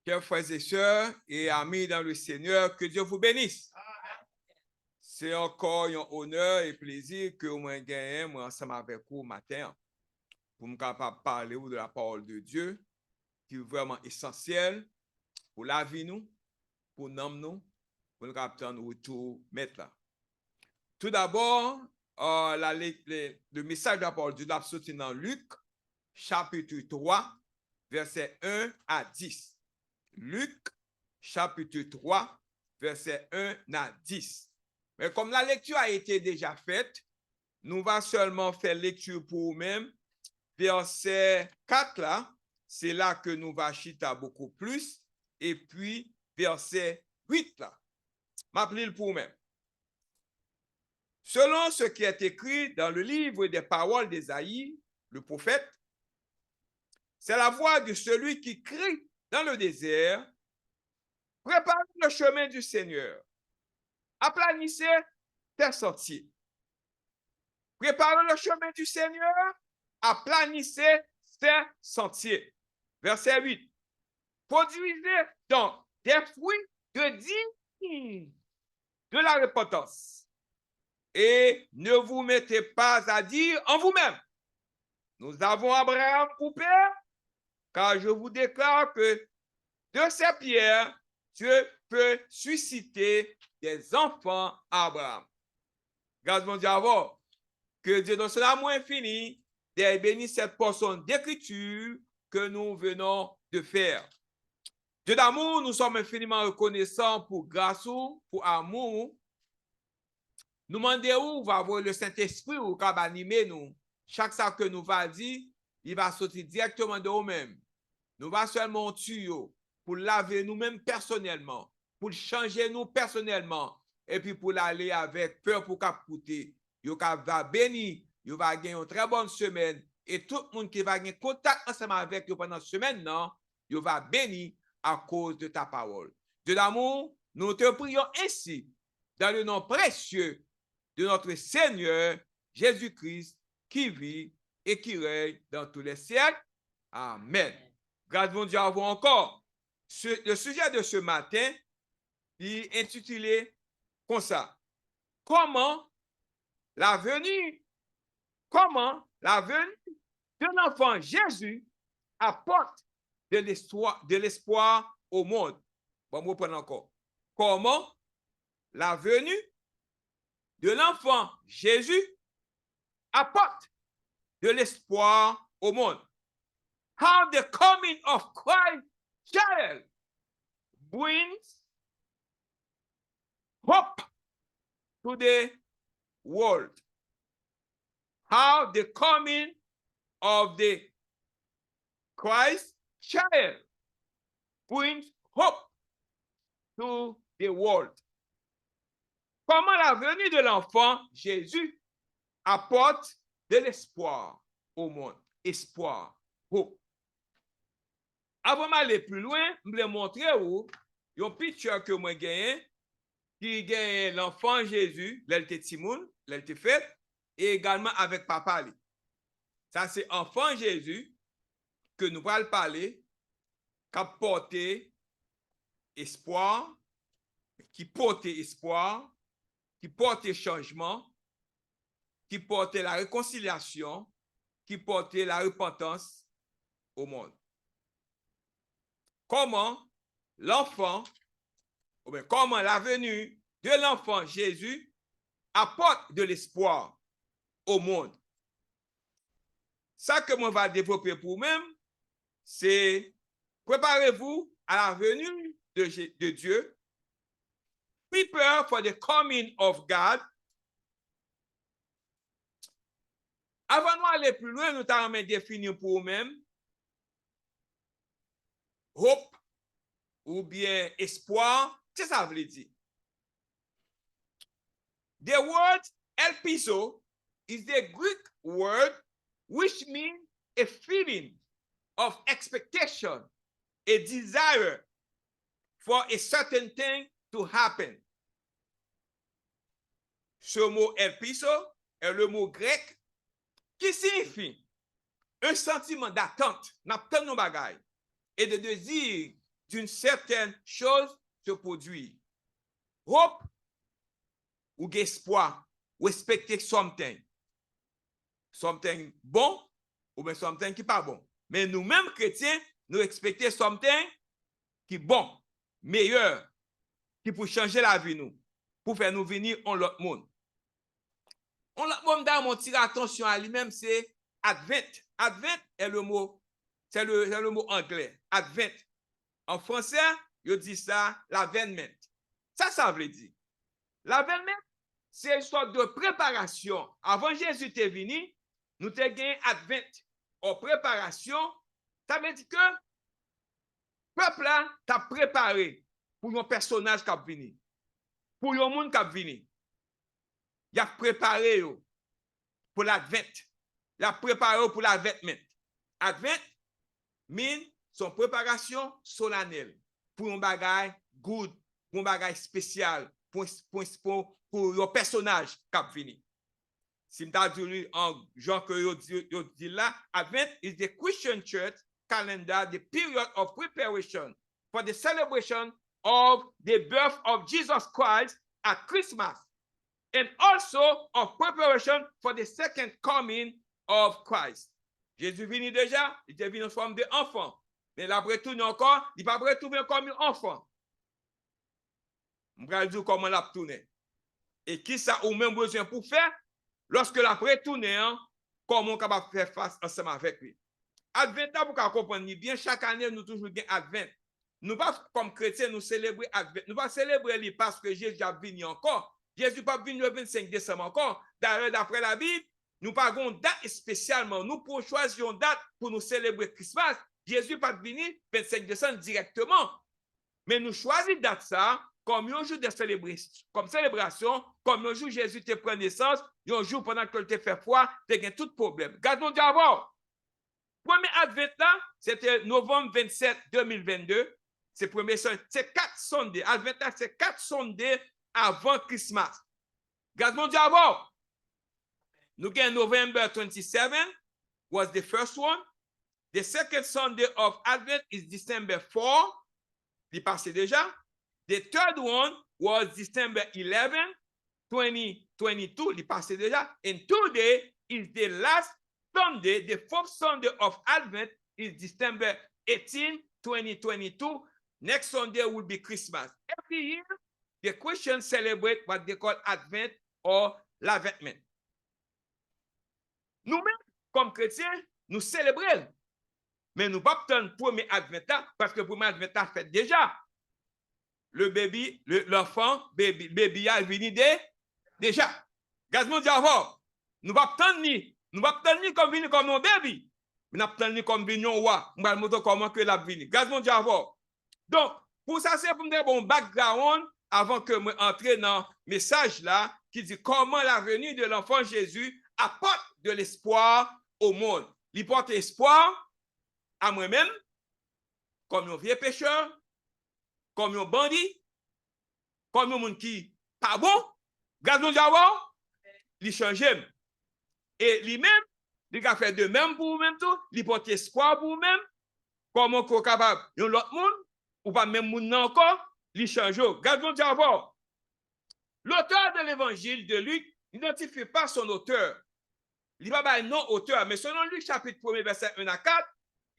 Chers frères et sœurs et amis dans le Seigneur, que Dieu vous bénisse. C'est encore un honneur et plaisir que moi gagne ensemble avec vous matin pour me capable parler de la parole de Dieu qui est vraiment essentielle pour la vie nous, pour nous, pour nous capable nous retour mettre là. Tout d'abord, le message de la parole de Dieu sorti dans Luc chapitre 3 verset 1 à 10. Luc, chapitre 3, verset 1 à 10. Mais comme la lecture a été déjà faite, nous allons seulement faire lecture pour nous-mêmes. Verset 4 là, c'est là que nous allons chiter beaucoup plus. Et puis, verset 8 là, m'appelle pour nous-mêmes. Selon ce qui est écrit dans le livre des paroles d'Ésaïe, le prophète, c'est la voix de celui qui crie dans le désert. Préparez le chemin du Seigneur. Aplanissez tes sentiers. Préparez le chemin du Seigneur. Aplanissez tes sentiers. Verset 8. Produisez donc des fruits dignes de la repentance. Et ne vous mettez pas à dire en vous-même, nous avons Abraham pour père, car je vous déclare que de ces pierres, Dieu peut susciter des enfants à Abraham. Grâce mon Dieu avant, que Dieu dans son amour infini ait béni cette portion d'écriture que nous venons de faire. Dieu d'amour, nous sommes infiniment reconnaissants pour grâce ou pour amour. Nous demandons où va avoir le Saint-Esprit ou va animer nous. Chaque fois que nous va dire, il va sortir directement de nous-mêmes. Nous va seulement tuer pour laver nous-mêmes personnellement, pour changer nous personnellement, et puis pour aller avec peur pour capoter. Yo va béni, yo va gagner une très bonne semaine, et tout le monde qui va gagner contact ensemble avec yo pendant la semaine, non, yo va béni à cause de ta parole. Dieu d'amour, nous te prions ainsi, dans le nom précieux de notre Seigneur Jésus-Christ, qui vit et qui règne dans tous les siècles. Amen. Grâce mon Dieu à vous encore. Le sujet de ce matin est intitulé comme ça. Comment la venue de l'enfant Jésus apporte de l'espoir au monde. Bon, on reprend encore. Comment la venue de l'enfant Jésus apporte de l'espoir au monde. How the coming of Christ child brings hope to the world. How the coming of the Christ child brings hope to the world. Comment la venue de l'enfant Jésus apporte de l'espoir au monde. Espoir, hope. Avant d'aller plus loin, je vais montrer un picture que moi gagne qui gagne l'enfant Jésus, l'elle Timoun, l'elle fait, et également avec papa. Ça, c'est enfant Jésus que nous allons parler, qui porte espoir, qui porte espoir, qui porte changement, qui porte la réconciliation, qui porte la repentance au monde. Comment l'enfant, ou bien comment la venue de l'enfant Jésus apporte de l'espoir au monde. Ça que moi va développer pour vous-même, c'est préparez-vous à la venue de Dieu. Prepare for the coming of God. Avant d'aller plus loin, nous allons définir pour vous-même hope ou bien espoir, c'est ça veut dire. The word elpiso is the Greek word which means a feeling of expectation, a desire for a certain thing to happen. Ce mot elpiso est le mot grec qui signifie un sentiment d'attente, et de désir d'une certaine chose se produit. Hope ou espoir, ou expecter something. Something bon ou bien something qui pas bon. Mais nous-mêmes chrétiens, nous expectons something qui bon, meilleur, qui peut changer la vie nous, pour faire nous venir en l'autre monde. On l'autre monde d'âme, on tire attention à lui-même, c'est advent. Advent est le mot, c'est le mot anglais. Advent. En français, je dis ça, l'avènement. Ça veut dire. L'avènement, c'est une sorte de préparation. Avant Jésus t'est venu, nous t'ai gagné advent. En préparation, ça veut dire que le peuple là t'a préparé pour un personnage qui a venu, pour un monde qui a venu. Il a préparé pour l'advent. Il a préparé pour l'avènement. Advent mean son préparation solennelle pour un bagage good, pour un bagage spécial, pour un personnage qui a venu. Si je dis en Jean que je dis là, Advent is the Christian church calendar, the period of preparation for the celebration of the birth of Jesus Christ at Christmas, and also of preparation for the second coming of Christ. Jésus venu déjà, il est venu en forme d'enfant, mais il a retourné encore, il va retourner comme un enfant. Je vais dire comment il a retourné. Et qui ça ou même besoin pour faire? Lorsque la retourné, comment on est capable de faire face ensemble avec lui. Advent, pour qu'on comprenne bien, chaque année, nous toujours gagnons Advent. Nous pas comme chrétiens, nous célébrer Advent. Nous pas célébrer lui parce que Jésus a venu encore. Jésus pas venu le 25 décembre encore. D'ailleurs, d'après la Bible, nous pas une date spécialement. Nous pour choisir une date pour nous célébrer Christmas. Jésus pas venu 25 décembre directement. Mais nous choisissons date ça comme un jour de célébration, comme un jour Jésus te prend naissance, un jour pendant que tu te fait froid, tu as tout problème. Gardons d'abord. Premier advent là, c'était novembre 27, 2022. C'est premier Sunday. C'est 4 Sundays. Advent là, c'est 4 Sundays avant Christmas. Gardons d'abord. Nous avons November 27 was the first one. The second Sunday of Advent is December 4. Il passé déjà. The third one was December 11, 2022. Il passé déjà. And today is the last Sunday. The fourth Sunday of Advent is December 18, 2022. Next Sunday will be Christmas. Every year, the Christians celebrate what they call Advent or l'Avènement. Nous-mêmes, comme chrétiens, nous célébrons. Mais nous ne pouvons pas le premier Advent parce que le premier Advent fait déjà. Le bébé, l'enfant, bébé a venu déjà. Gazmon dit avant, nous ne pouvons pas attendre comme venir comme un bébé. Nous ne pouvons pas attendre comme venir un roi. Nous allons montrer comment que l'a venu. Gazmon dit avant. Donc, pour ça, c'est pour me donner un background avant que je entre dans le message là qui dit comment la venue de l'enfant Jésus apporte de l'espoir au monde. Il porte espoir à moi-même, comme un vieux pécheur, comme un bandit, comme un monde qui pas bon, gardons d'abord, il change. Et lui-même, il a fait de même pour vous-même tout, il porte espoir pour vous-même, comment qu'on est capable, il y a l'autre monde, ou pas même monde encore, il change. Gardons d'abord. L'auteur de l'évangile de Luc n'identifie pas son auteur. Il va pas non auteur, mais selon Luc chapitre 1, verset 1 à 4,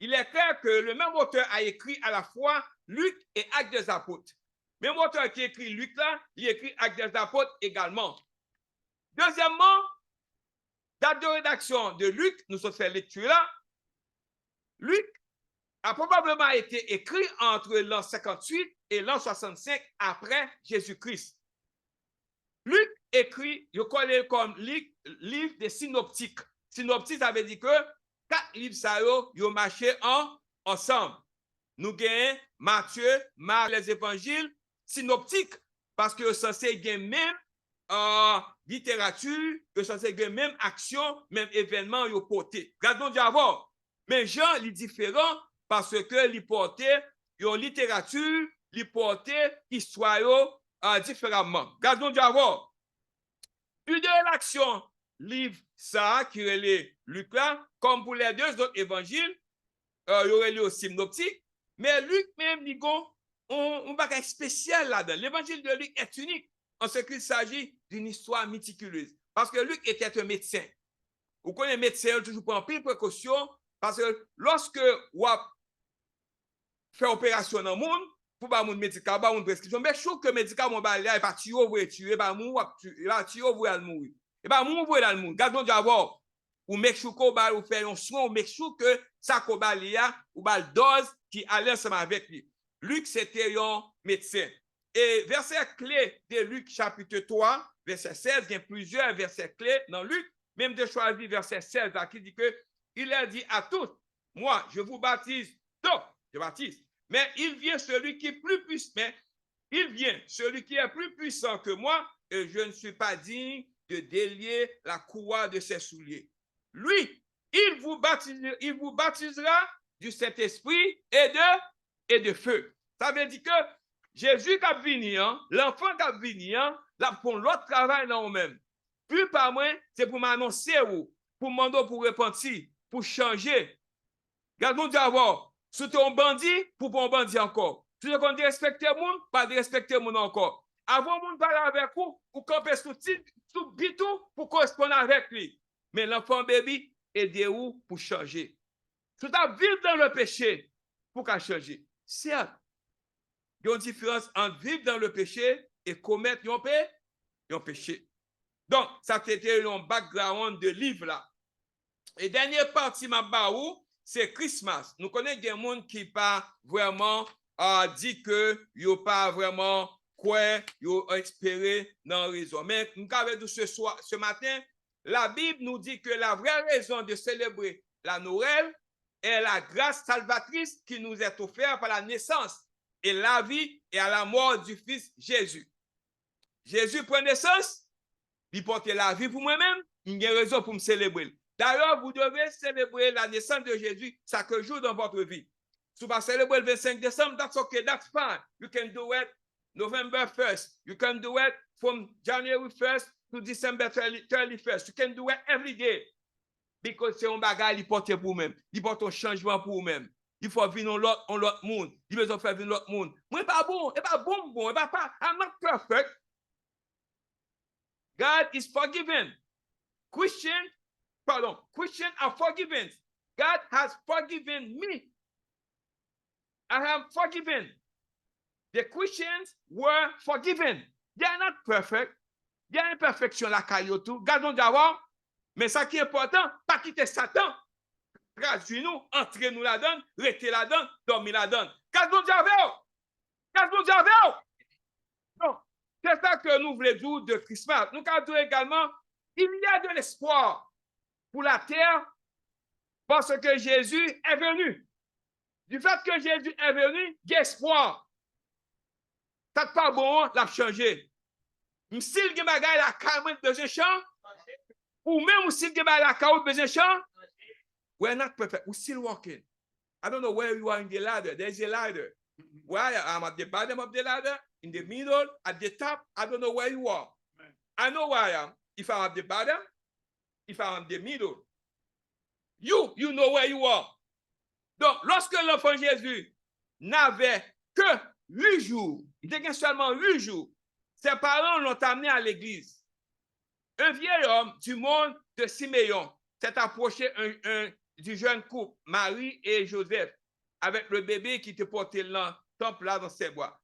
il est clair que le même auteur a écrit à la fois Luc et Actes des Apôtres. Même auteur qui écrit Luc là, il écrit Actes des Apôtres également. Deuxièmement, date de rédaction de Luc, nous sommes fait lecture là. Luc a probablement été écrit entre l'an 58 et l'an 65 après Jésus-Christ. Luc écrit, je connais comme livre des synoptiques. Synoptique, ça veut dire que 4 livres, ça y ont marché ensemble. Nous gagnons Matthieu, Marc, les évangiles synoptiques, parce que c'est censé gagner même littérature, que c'est censé gagner même action, même événement, ils ont porté. Regardons d'abord. Mais Jean, il est différent parce que il portait une littérature, il portait histoire différemment. Regardons d'abord. Une de l'action livre ça qui est Luc là, comme pour les deux autres évangiles, il y aurait le synoptique, Mais Luc même, il on bagage spécial là-dedans. L'évangile de Luc est unique en ce qu'il s'agit d'une histoire méticuleuse. Parce que Luc était un médecin. Vous connaissez les médecins, toujours prendre pile précaution, parce que lorsque vous fait opération dans le monde, pour pas mon médicament, pas mon prescription, mais je trouve que le médicament va aller, il va tuer, il va tuer, il va mourir, il va tuer, il va mourir. Il va mourir, il va mourir. Gardons d'abord, ou make sure qu'on va faire un soin, ou make sure que ça qu'on va aller, ou va le dose qui allait ensemble avec lui. Luc, c'était un médecin. Et verset clé de Luc chapitre 3, verset 16, il y a plusieurs versets clés dans Luc, même de choisir verset 16, là, qui dit que il a dit à tous, moi, je vous baptise, donc, je baptise. Mais il vient celui qui est plus puissant, mais il vient celui qui est plus puissant que moi, et je ne suis pas digne de délier la courroie de ses souliers. Lui, il vous baptisera du Saint-Esprit et de feu. Ça veut dire que Jésus qui a venu, l'enfant qui a venu, là pour l'autre travail dans nous-mêmes. Plus par moi, c'est pour m'annoncer, pour demander pour repentir, pour changer. Regardons d'abord, si tu es un bandit, pour un bandit encore. Si tu as respecter le monde, pas de respecter le monde encore. Avant le monde parler avec vous, ou camper sous bitou pour correspondre avec lui. Mais l'enfant bébé, aidez-vous pour changer. Si tu as vivre dans le péché, pour qu'à changer. Certes, il y a une différence entre vivre dans le péché et commettre un péché. Donc, ça c'était un background de livre là. Et dernière partie, ma baou, c'est Christmas. Nous connaissons des gens qui pas vraiment dit que yo pas vraiment quoi, yo espéré dans la raison. Mais nous avons dit ce matin, la Bible nous dit que la vraie raison de célébrer la Noël est la grâce salvatrice qui nous est offerte par la naissance et la vie et à la mort du Fils Jésus. Jésus prend naissance, il porte la vie pour moi-même, il y a raison pour me célébrer. D'ailleurs, vous devez célébrer la naissance de Jésus chaque jour dans votre vie. Si vous célébrer le 25 décembre, that's okay, that's fine. You can do it November 1st. You can do it from January 1st to December 31st. You can do it every day. Because c'est un bagage qui porte pour vous-même. Il porte un changement pour vous-même. Il faut venir en l'autre monde. Il besoin faire venir l'autre monde. Moi, pas bon. Et pas bon. Et pas, I'm not perfect. God is forgiven. Christians are forgiven. God has forgiven me. I am forgiven. The Christians were forgiven. They are not perfect. Il y a une imperfection là, Kayotou. Gardons d'abord. Mais ça qui est important, pas quitter Satan. Traduis-nous, entrez-nous là-dedans, restez là-dedans, dormez là-dedans. Gardons d'abord. Gardons d'abord. Non, c'est ça que nous voulons dire de Christmas. Nous avons également, il y a de l'espoir pour la terre parce que Jésus est venu. Du fait que Jésus est venu, il y a espoir. Ça n'est pas bon, l'a changé. Si il y a des choses la carrément besoin de champ, ou même si il y a la carrément besoin de champ, we're not perfect. We're still walking. I don't know where you are in the ladder. There's a ladder. Where I'm at the bottom of the ladder, in the middle, at the top, I don't know where you are. I know where I am. If I'm at the bottom, if I'm in the middle. You know where you are. Donc, lorsque l'enfant Jésus n'avait que 8 jours, il était seulement 8 jours, ses parents l'ont amené à l'église. Un vieil homme du monde de Siméon s'est approché du jeune couple, Marie et Joseph, avec le bébé qui était porté dans le temple là dans ses bois.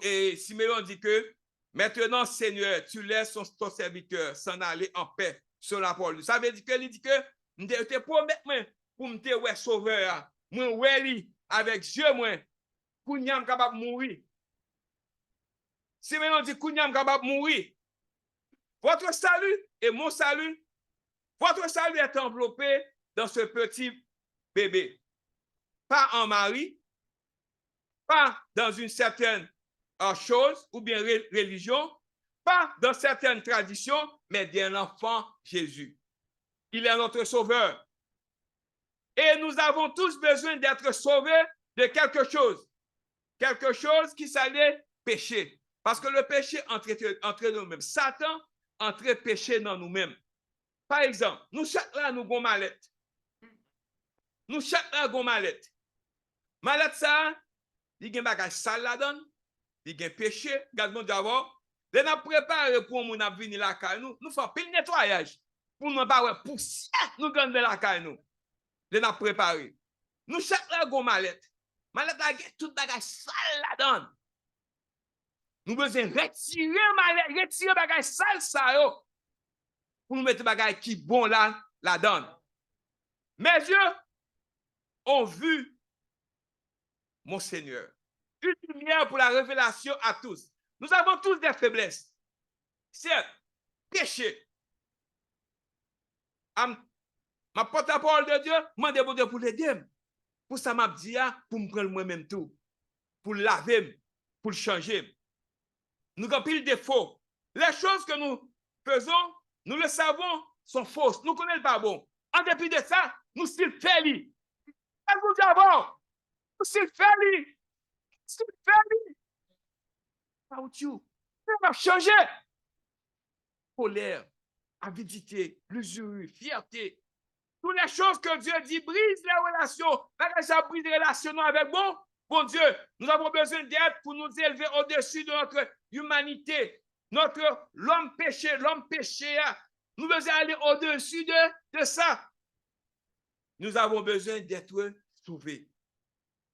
Et Siméon dit que maintenant, Seigneur, tu laisses ton serviteur s'en aller en paix sur la parole. Ça veut dire que il dit que je te promets pour me te sauveur, moi avec Dieu moi, Kounyam capable mourir. Siméon dit Kounyam capable mourir. Votre salut et mon salut, votre salut est enveloppé dans ce petit bébé. Pas en Marie, pas dans une certaine chose ou bien religion, pas dans certaines traditions, mais d'un enfant Jésus. Il est notre sauveur. Et nous avons tous besoin d'être sauvés de quelque chose qui s'allait péché. Parce que le péché entre nous-mêmes. Satan entre péché dans nous-mêmes. Par exemple, nous chaque là nous avons mallette. Nous chaque là avons mallette. Malade ça, il y a un bagage sale là-dedans, il y a un péché, gardons d'abord. Les n'a préparé pour nous venir la caille nous faisons pile nettoyage pour nous pas poussière nous gagner la caille nous. Les n'a préparé. Nous chaque là go mallette. Mallette a tout bagage sale là-dedans. Nous besoin retirer mallette, retirer bagage sale ça yo pour nous mettre bagage qui bon là-dedans. Mes yeux ont vu mon Seigneur. Une lumière pour la révélation à tous. Nous avons tous des faiblesses. Certes, péché. Ma porte-parole de Dieu, m'a demandé pour l'aider. Pour ça, m'a dit, pour me prendre moi-même tout. Pour laver, pour le changer. Nous avons pile défaut. Les choses que nous faisons, nous le savons, sont fausses. Nous connaissons pas bon. En dépit de ça, nous still faillis. Nous avons. Nous still faillis. Still faillis. About you. Nous avons changé. Colère, avidité, l'usure, fierté. Toutes les choses que Dieu dit brisent les relations. Ça brise les relations avec bon Dieu. Nous avons besoin d'aide pour nous élever au-dessus de notre humanité. L'homme péché. Nous devons aller au-dessus de ça. Nous avons besoin d'être sauvés.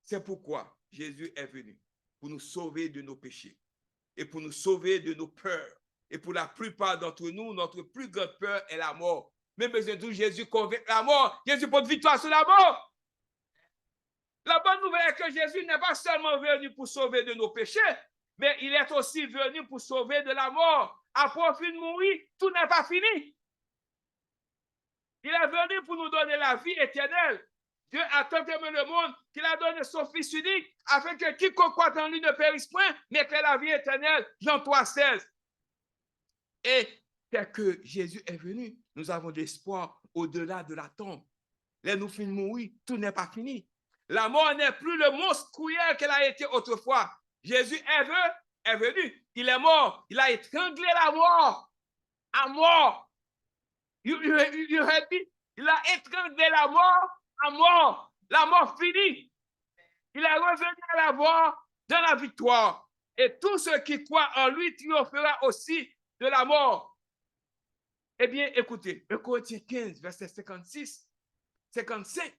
C'est pourquoi Jésus est venu. Pour nous sauver de nos péchés. Et pour nous sauver de nos peurs. Et pour la plupart d'entre nous, notre plus grande peur est la mort. Mais besoin de Jésus convainc la mort. Jésus porte victoire sur la mort. La bonne nouvelle est que Jésus n'est pas seulement venu pour sauver de nos péchés, mais il est aussi venu pour sauver de la mort. Après fin de mourir, tout n'est pas fini. Il est venu pour nous donner la vie éternelle. Dieu a tant aimé le monde qu'il a donné son Fils unique afin que quiconque croit en lui ne périsse point, mais que la vie éternelle. Jean 3,16. Et dès que Jésus est venu, nous avons de l'espoir au-delà de la tombe. Là, nous finissons de mourir, tout n'est pas fini. La mort n'est plus le monstre cruel qu'elle a été autrefois. Jésus est venu, il est mort, il a étranglé la mort. À mort. You heard me? Il a étranglé la mort à mort. La mort finie. Il est revenu à la mort dans la victoire. Et tout ce qui croit en lui triomphera aussi de la mort. Eh bien, écoutez, 1 Corinthiens 15, verset 56, 55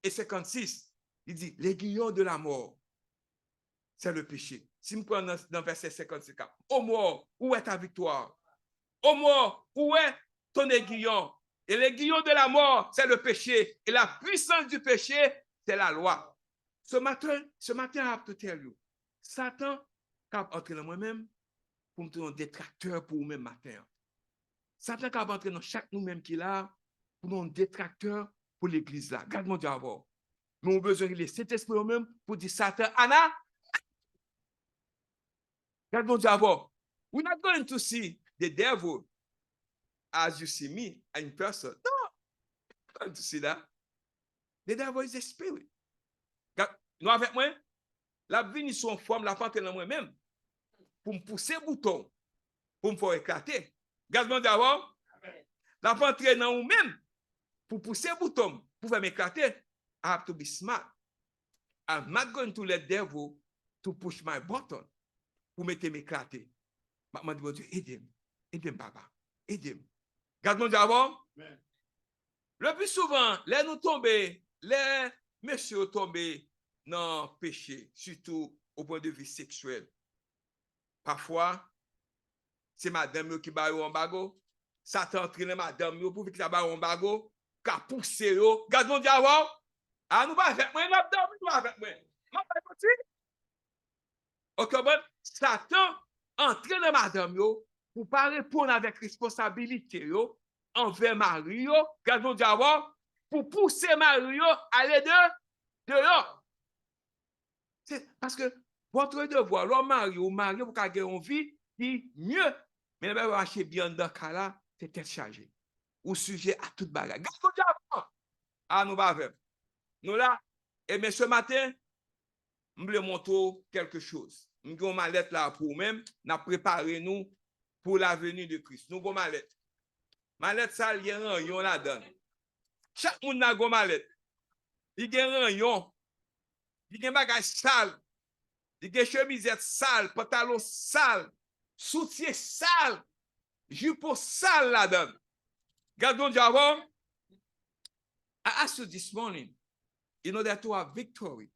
et 56, il dit, l'aiguillon de la mort, c'est le péché. Si nous prenons dans verset 55, ô mort, où est ta victoire? Ô mort, où est ton aiguillon? Et l'aiguillon de la mort, c'est le péché. Et la puissance du péché, c'est la loi. Ce matin, I have to tell you, Satan, quand entrer dans moi-même, pour me donner un détracteur pour nous-mêmes matin. Satan va entrer dans chaque nous-mêmes qui est là, pour nous un détracteur pour l'église là. Garde mon Dieu avant. Nous avons besoin de laisser cet esprit nous-mêmes pour dire Satan, Anna, garde mon Dieu avant. We're not going to see the devil as you see me in person. No, we're going to see that. The devil is a spirit. Nous avec moi, la vie son forme, la pente dans moi-même, pour me pousser le bouton, pour me faire éclater. Garde-moi d'abord, la pente dans nous-mêmes, pour pousser le bouton, pour faire m'éclater. I have to be smart. I'm not going to let the devil to push my button, pour m'éclater. Je dis, Dieu, aide-moi, papa, aide-moi. Garde-moi d'abord. Le plus souvent, les nous tomber, les messieurs tombés dans le péché, surtout au point de vue sexuel. Parfois, c'est madame qui bat un bago, Satan entraîne madame pour que ça bat un bago, qui a poussé, garde-moi d'abord. Ah, nous pas avec moi, nous pas avec moi. Ok, bon, Satan entraîne madame pour pas répondre avec responsabilité envers Marie, garde-moi d'abord, pour pousser Marie à aller dehors. C'est parce que votre devoir, l'homme marié ou marié pour qu'il ait une vie qui mieux, mais le va marcher bien dans ce cas-là, c'est tête chargée. Ou sujet à toute bagarre. Garde-moi d'abord. Ah, nous va faire. Nous là, et bien ce matin, je voulais montrer quelque chose. Nous avons ma lettre là pour nous-mêmes, nous avons préparé nous pour la venue de Christ. Nous avons ma lettre. Ma lettre, ça, il y a un rayon là-dedans. Chaque monde a ma lettre. Il y a un rayon. Il y a des bagages sales. Il y a des chemisettes sales, pantalons sales, soutien sale, jupeau sale là-dedans. Gardons Dieu avant. I ask you this morning, in order to have victory,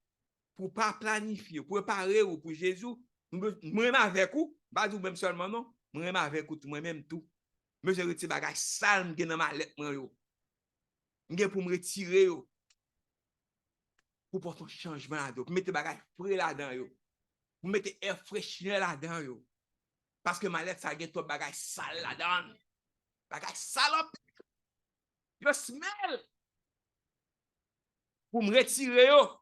pour pas planifier, pour préparer ou pour Jésus, moi-même avec vous, pas vous même seulement non, moi-même avec vous, moi-même tout. Mais je retire bagage sale dans ma lettre yo. M'gè pour me retirer yo. Pour porter un changement là-dedans, pour mettre bagage frais là-dedans yo. Pour mettre air fraîcheur là-dedans yo. Parce que ma lettre ça gagne tout bagage sale là-dedans. Bagage salope. You smell. Pour me retirer yo.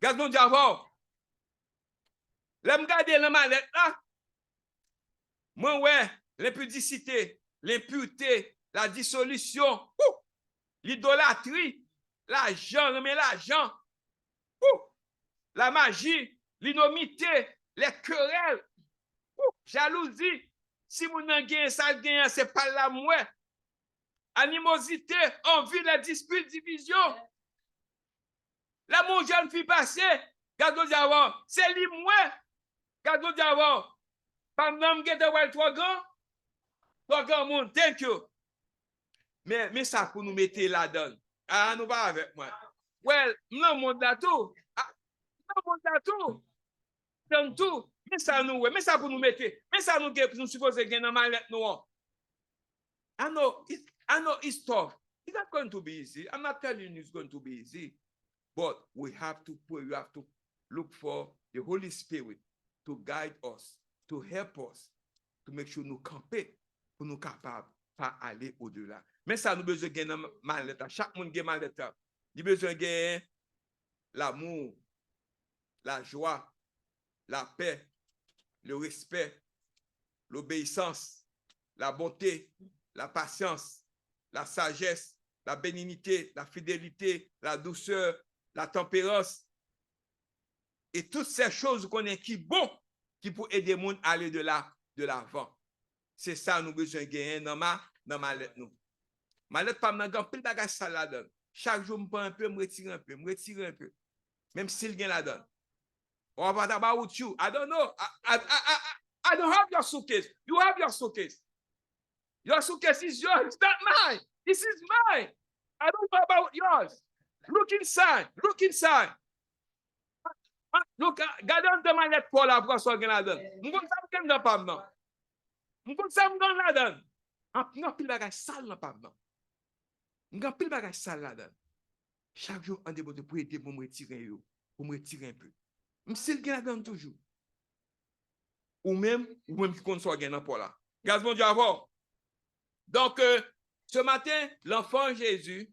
Gaz mon diable. Là me garder dans ma lettre là. Moi ouais, l'impudicité, l'impureté, la dissolution, l'idolâtrie, l'argent, mais l'argent, la magie, l'innomité, les querelles, jalousie. Si vous n'en gagnez ça, c'est pas la moi. Animosité, envie, la dispute, division. Là, mon jeune fille passée, gardons d'avant, c'est lui moi. Gardons d'avant. Pendant que je vais trois grands monde, thank you. Mais ça pour nous mettre là-dedans. Ah, nous va avec moi. Well, non, mon datou. Non, mon datou. Dans tout. Mais ça nous, mais ça pour nous mettre. Mais ça nous supposons gagner dans ma lettre noire. I know it's tough. It's not going to be easy. I'm not telling you it's going to be easy. But we have to pray. We have to look for the Holy Spirit to guide us, to help us, to make sure nous camper pour nous capables de aller au-delà. Mais ça, nous besoin de gagner ma lettre. Chaque monde gagne ma lettre. Il besoin de gagner l'amour, la joie, la paix, le respect, l'obéissance, la bonté, la patience, la sagesse, la bénignité, la fidélité, la douceur, la tempérance. Et toutes ces choses qu'on est qui bon, qui pour aider les gens à aller de l'avant. C'est ça nous besoin de gagner dans ma lettre. Ma lettre, pas dans pile bagage ça là-dedans. Chaque jour, je me prends un peu, me retire un peu. Même s'il gagne là-dedans. What about you? I don't know. I don't have your suitcase. You have your suitcase. Your suitcase is yours. It's not mine. This is mine. I don't know about yours. Look inside. Look inside. Look, gardez dans ma lettre pour la pour gagne là-dedans. M'gon ça me dans pas non. M'gon ça me dans là-dedans. En pile bagage sale dans pas non. M'gon pile bagage sale là-dedans. Chaque jour on déborde pour aider pour me retirer un peu. M'sil gagne là-dedans toujours. Ou même qui compte soit gagne dans pour là. Gaz mon Dieu avant. Donc ce matin, l'enfant Jésus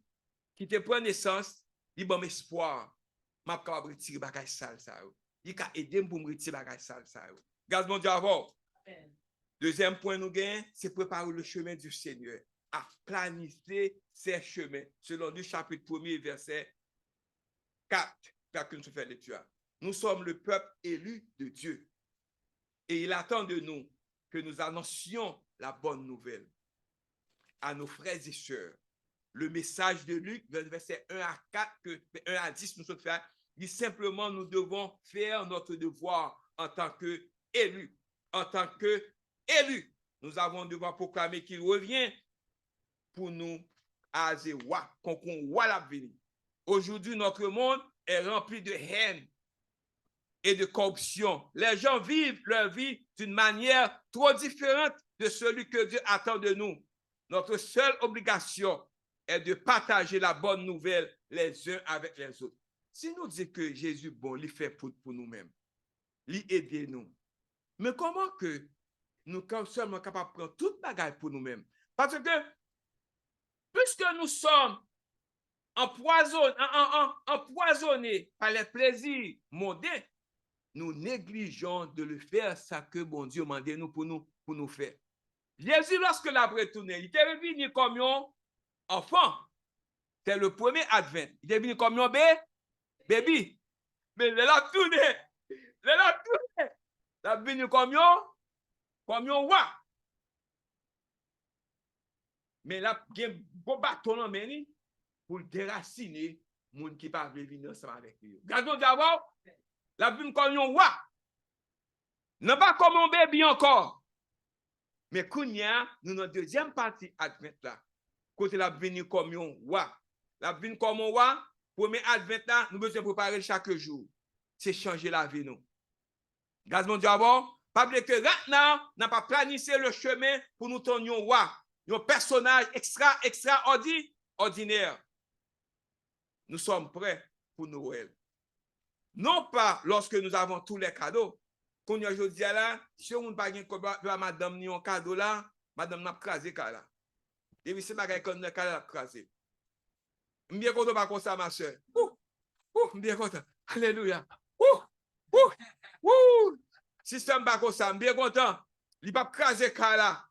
qui te prend naissance, il bon espoir. M'a capable retirer bagage sale ça. Il a aidé pour me retirer bagage sale ça. Gaz mon Dieu avant. Deuxième point nous gagnons, c'est préparer le chemin du Seigneur, à planifier ses chemins, selon le chapitre 1er, verset 4, que nous faisons lecture. Nous sommes le peuple élu de Dieu. Et il attend de nous que nous annoncions la bonne nouvelle à nos frères et sœurs. Le message de Luc, verset 1 à 4, 1 à 10, nous sommes faits, dit simplement nous devons faire notre devoir en tant qu'élus. En tant qu'élus, nous avons le devoir proclamer qu'il revient pour nous à Zéwa, qu'on voit l'avenir. Aujourd'hui, notre monde est rempli de haine et de corruption. Les gens vivent leur vie d'une manière trop différente de celui que Dieu attend de nous. Notre seule obligation est de partager la bonne nouvelle les uns avec les autres. Si nous disons que Jésus, bon, il fait pour nous-mêmes, il aide nous. Mais comment que nous sommes seulement capables de prendre toute bagaille pour nous-mêmes? Parce que, puisque nous sommes empoisonnés par les plaisirs mondains, nous négligeons de le faire, ça que bon Dieu m'a demandé nous pour nous faire. Jésus, lorsque il a retourné, il était revenu comme un enfant. C'est le premier advent. Il est venu comme un bébé. Mais il a tourné. Il est venu comme un roi. Mais il a un beau bâton en main pour le déraciner moun qui pas venir ensemble avec lui. Gardons d'abord, la Bible comme un roi. Non pas comme un bébé encore. Mais kounya, nous dans deuxième partie advent là. Côté la venir comme un roi. La venir comme un roi, premier advent là, nous besoin préparer chaque jour. C'est changer la vie nous. Gardons d'abord, pas oublier que maintenant, n'a pas planifié le chemin pour nous tourner un roi, un personnage extraordinaire. Nous sommes prêts pour Noël. Non pas lorsque nous avons tous les cadeaux. Quand je dis là, si on n'a pas de madame ni un cadeau là, madame n'a pas crasé là. Et puis c'est pas qu'on a crasé. Je suis bien content par contre ça, ma soeur. Je suis bien content. Alléluia. Système pas comme ça, je suis bien content. Il n'a pas crasé là.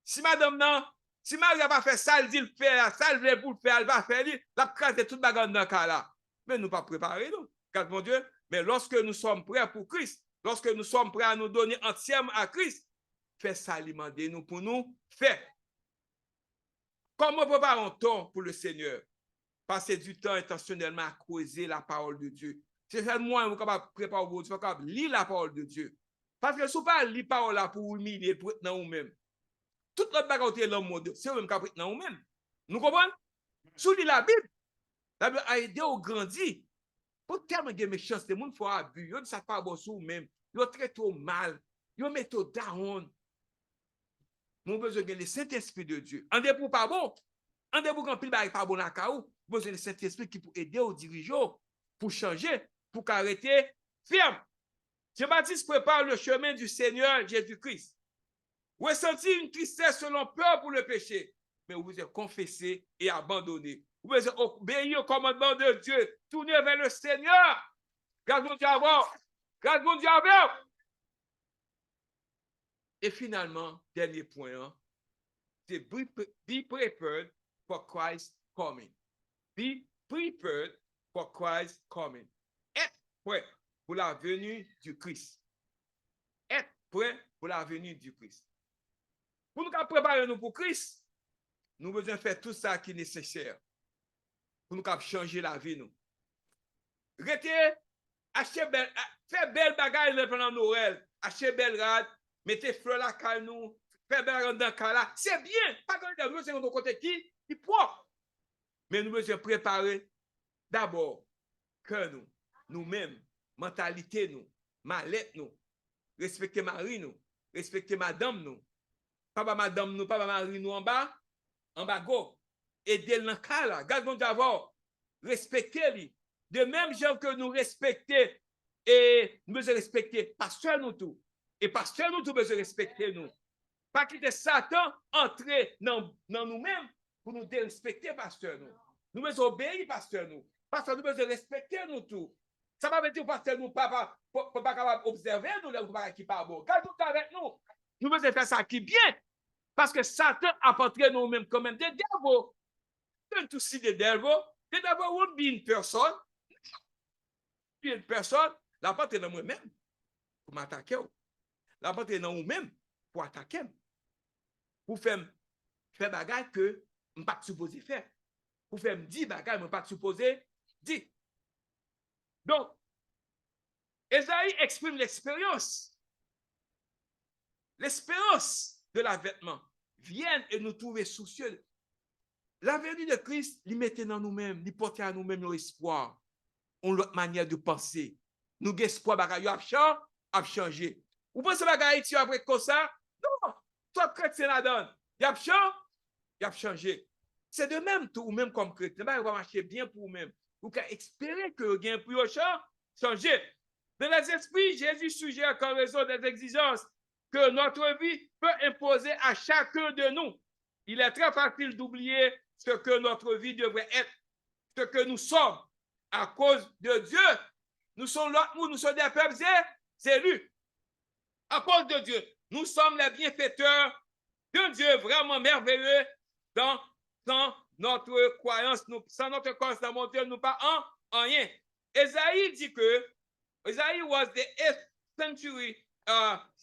Si madame non, si Marie n'a pas fait ça, elle dit le faire, ça, elle veut pour le faire, elle va faire, elle va craser toute bagarre dans le cas là. Mais nous ne pas préparés, non. Car mon Dieu, mais lorsque nous sommes prêts pour Christ, lorsque nous sommes prêts à nous donner entièrement à Christ, fais ça alimenter nous pour nous faire. Comment préparons-nous pour le Seigneur? Passer du temps intentionnellement à creuser la parole de Dieu. C'est ça, moi, vous capable préparer vous, vous capable lire la parole de Dieu. Parce que si vous ne pas lire la parole là pour humilier, pour être dans vous-même, toute notre bagarre est l'homme de c'est même capable dans nous-mêmes. Nous comprenons? Sous la Bible a aidé au grandir. Pour tellement de méchants, les gens font abus, ils ne savent pas bon sur eux-mêmes, ils traitent au mal, ils mettent au down. Nous avons besoin de le Saint-Esprit de Dieu. En début pas bon, en début quand il n'est pas bon à caou, nous avons besoin de Saint-Esprit qui peut aider aux dirigeants pour changer, pour arrêter ferme. Jean-Baptiste prépare le chemin du Seigneur Jésus-Christ. Vous ressentez une tristesse selon peur pour le péché, mais vous êtes confessé et abandonné. Vous êtes obéi au commandement de Dieu, tournez vers le Seigneur. Gardons Dieu avant. Gardons Dieu avant. Et finalement, dernier point, c'est be prepared for Christ's coming. Be prepared for Christ's coming. Être prêt pour la venue du Christ. Être prêt pour la venue du Christ. Pour nous préparer nous pour Christ, nous devons besoin faire tout ça qui est nécessaire pour nous changer la vie. Nous. Restez, achetez belle, faites belle bagaille pendant Noël, achetez belle rade, mettez fleurs là car nous, faites belle rade dans le là. C'est bien, pas que nous sommes de côté qui propre. Mais nous devons préparer d'abord que nous-mêmes, mentalité nous, mallette nous, respecter Marie nous, respecter madame nous. Papa madame nous, papa Marie nous en bas go. Aider dans le cas là. Gardons d'abord. Respecter-les. De même genre que nous respecter et nous devons respecter pasteur nous tout. Et pasteur nous tout besoin respecter nous. Pas quitter Satan entrer dans nous-mêmes pour nous dérespecter pasteur nous. Nous devons obéir pasteur nous. Pasteur nous besoin respecter nous tout. Ça va veut dire pasteur nous pas capable observer nous les qui pas bon. Gardons avec nous. Nous devons faire ça qui bien. Parce que Satan a porté nous-mêmes comme des devils. Don't you see the devil? The devil won't be in person. Une personne, la porte est dans moi-même pour m'attaquer. La porte est dans nous-mêmes pour attaquer. Pour faire bagaille que je ne suis pas supposé faire. Pour faire me dire bagaille que je ne suis pas supposé dire. Donc, Esaïe exprime l'expérience. L'espérance de l'avènement viennent et nous trouver soucieux. La venue de Christ, il mettait dans nous-mêmes, il portait à nous-mêmes nos espoirs, notre manière de penser. Nous avons espoir, il a changé. Vous pensez que tu après comme ça? Non, toi, chrétien, la donne. Il a changé. C'est de même, tout, ou même comme chrétien, il va marcher bien pour vous-même. Vous pouvez espérer que vous avez plus changer. Dans les esprits, Jésus suggère qu'en raison des exigences que notre vie peut imposer à chacun de nous, il est très facile d'oublier ce que notre vie devrait être, ce que nous sommes à cause de Dieu. Nous sommes des peuples élus. À cause de Dieu, nous sommes les bienfaiteurs d'un Dieu vraiment merveilleux dans notre croyance. Sans notre croyance dans mon Dieu, nous pas en rien. Esaïe dit que Esaïe was the 8th century,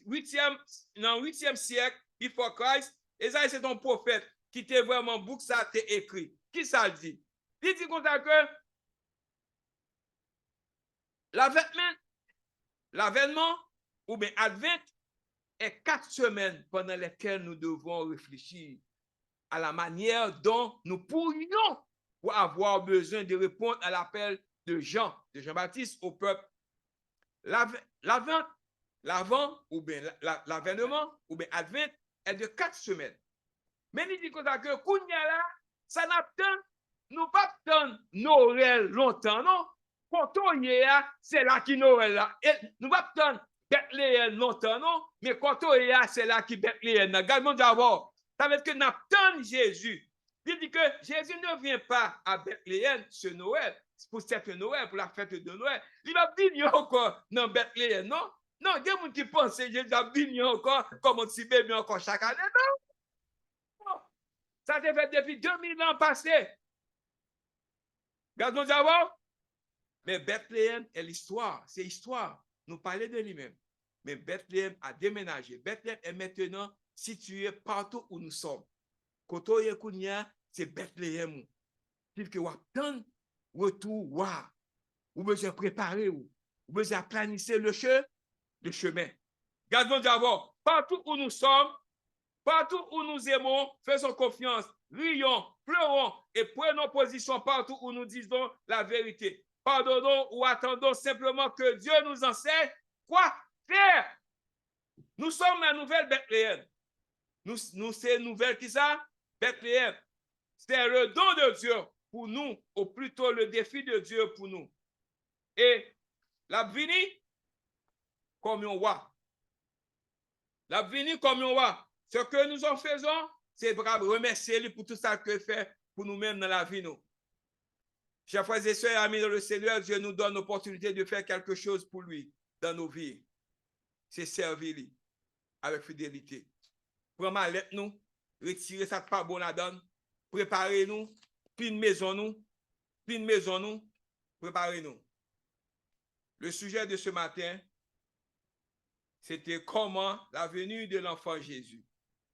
8e siècle before Christ. Esaïe, c'est un prophète qui était vraiment bouc ça t'est écrit. Qui ça dit? Il dit comme ça que l'avènement ou bien advent est 4 semaines pendant lesquelles nous devons réfléchir à la manière dont nous pourrions pour avoir besoin de répondre à l'appel de Jean-Baptiste au peuple. L'avant ou bien l'avènement ou bien advent est de 4 semaines. Mais il dit que Kounya là, ça n'attend, nous pas attendre Noël longtemps, non? Quand on y est, c'est là qui Noël là. Et nous pas attendre Bethléem longtemps, non? Mais quand on y est, c'est là qui Bethléem. Regardons d'abord. Ça veut dire que nous attendons Jésus. Il dit que Jésus ne vient pas à Bethléem ce Noël, pour cette Noël, pour la fête de Noël. Il va venir encore dans Bethléem, non? Non, il y a des gens qui pensent que Jésus va venir encore comme un petit bébé encore chaque année, non? Ça s'est fait depuis 2000 ans passés. Regardons d'abord. Mais Bethléem est l'histoire. C'est l'histoire. Nous parlons de lui-même. Mais Bethléem a déménagé. Bethléem est maintenant situé partout où nous sommes. Koto Yekounia, c'est Bethléem. C'est que vous attendez retour. Vous besoin préparer. Vous besoin planifier le chemin. Regardons d'abord. Partout où nous sommes, partout où nous aimons, faisons confiance, rions, pleurons et prenons position partout où nous disons la vérité. Pardonnons ou attendons simplement que Dieu nous enseigne quoi faire. Nous sommes la nouvelle Bethléem. Nous c'est nouvelle qui ça? Bethléem. C'est le don de Dieu pour nous, ou plutôt le défi de Dieu pour nous. Et la vini comme on voit. La vini comme on voit. Ce que nous en faisons, c'est remercier lui pour tout ça qu'il fait pour nous-mêmes dans la vie. Nous. Chers frères et sœurs, amis dans le Seigneur, Dieu nous donne l'opportunité de faire quelque chose pour lui dans nos vies. C'est servir lui avec fidélité. Prends ma lettre, nous, retirer ça pas bon la donne, préparez-nous, plein maison nous, préparez-nous. Le sujet de ce matin, c'était comment la venue de l'enfant Jésus.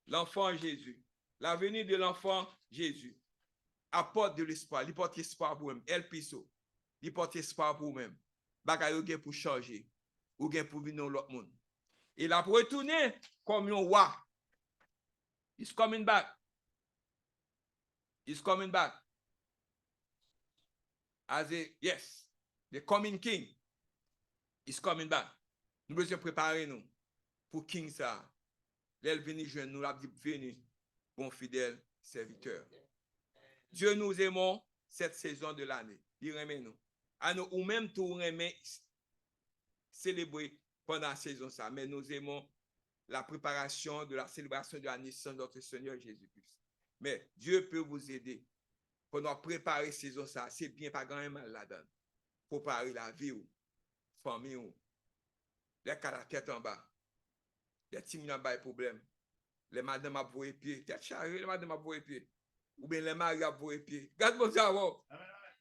L'enfant Jésus. La venue de l'enfant Jésus apporte de l'espoir. Il porte espoir pour vous-même. El Piso. Il porte espoir pour vous-même. Bagaille pour changer. Ou bien pour venir dans l'autre monde. Il a retourné comme un roi. He's coming back. He's coming back. As a, yes, the coming king. He's coming back. Nous devons préparer nous pour King ça. L'elle venu jeune, nous l'a dit venu, bon fidèle serviteur. Dieu nous aimons cette saison de l'année. Il remet nous. À nous, ou même tout remet célébrer pendant la saison ça. Mais nous aimons la préparation de la célébration de la naissance de notre Seigneur Jésus-Christ. Mais Dieu peut vous aider pendant préparer saison ça. C'est bien, pas grand mal là-dedans. Préparer la vie ou famille ou les cas la tête en bas. Les petits minants bas problème. Les madames à vouer pied. Tête charrée, les madames à vouer pied. Ou bien les maris à vouer pied. Regarde-moi ça,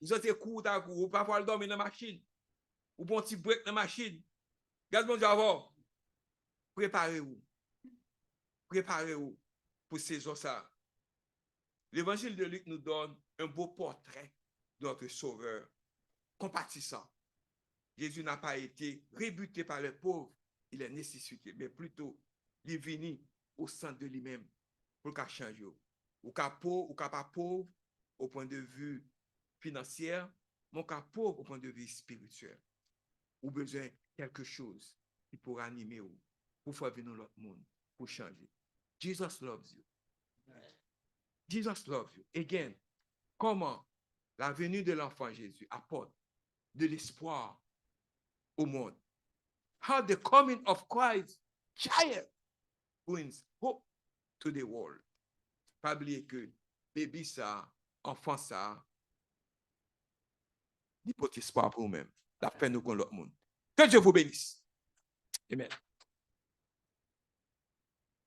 vous êtes court à court. Ou pas pouvoir dormir dans la machine. Ou bon petit break dans la machine. Regarde-moi ça, préparez-vous. Préparez-vous pour saison ça. L'évangile de Luc nous donne un beau portrait de notre Sauveur, compatissant. Jésus n'a pas été rebuté par les pauvres, il est nécessité, mais plutôt, il est venu au centre de lui-même pour qu'il change. Ou pas pauvre au point de vue financier, mais pauvre au point de vue spirituel. Ou besoin de quelque chose qui pourra animer vous, pour faire venir l'autre monde, pour changer. Jesus loves you. Jesus loves you. Again, comment la venue de l'enfant Jésus apporte de l'espoir au monde. How the coming of Christ child brings hope to the world. Pas oublier que bébé ça, enfant ça, il porte espoir pour nous-mêmes. La fin nous con l'autre monde. Que Dieu vous bénisse. Amen.